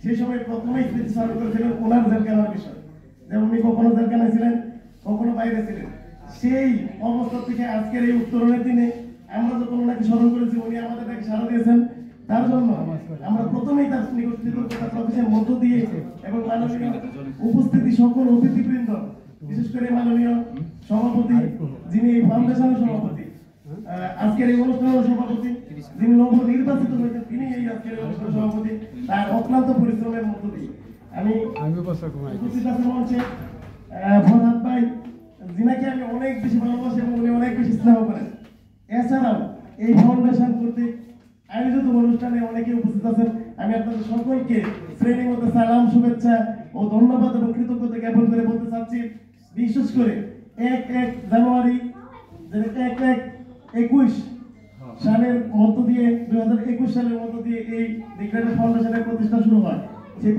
সেই সময় প্রথমেই স্মৃতিচারণ করেছিলেন ওনার জেলখানার বিষয়, যে উনি কখনো জেলখানায় ছিলেন, কখনো বাইরে ছিলেন। সেই অবস্থা থেকে আজকের এই উত্তরণের দিনে আমরা যখন ওনাকে স্মরণ করেছি, উনি আমাদের সাড়া দিয়েছেন। তার জন্য আমরা প্রথমেই তার নিকট কৃতজ্ঞতা প্রকাশের মধ্য দিয়ে এবং মাননীয় উপস্থিতি সকল অতিথিবৃন্দ, বিশেষ করে মাননীয় সভাপতি, যিনি এই ফাউন্ডেশনের সভাপতি, আজকের এই অনুষ্ঠানের সভাপতি, যিনি নবনির্বাচিত হয়েছেন, তিনি এই আজকের এই অনুষ্ঠানের সভাপতি, তার অক্লান্ত পরিশ্রমের মধ্য দিয়ে আমি উপস্থিত আছি মঞ্চে ফরহাদ ভাই, যিনাকে আমি অনেক বেশি ভালোবাসি এবং উনি অনেক বেশি স্নেহ করেন। এছাড়াও এই ফাউন্ডেশন কর্তৃক আয়োজিত অনুষ্ঠানে অনেকে উপস্থিত আছেন। আমি আপনাদের সকলকে শ্রেণীর মধ্যে সালাম, শুভেচ্ছা ও ধন্যবাদ এবং কৃতজ্ঞতা জ্ঞাপন করে বলতে চাচ্ছি, বিশেষ করে 1 জানুয়ারি 2021 সালের মধ্য দিয়ে 2021 সালের মধ্য দিয়ে এই ফাউন্ডেশনের প্রতিষ্ঠা শুরু হয়। সেই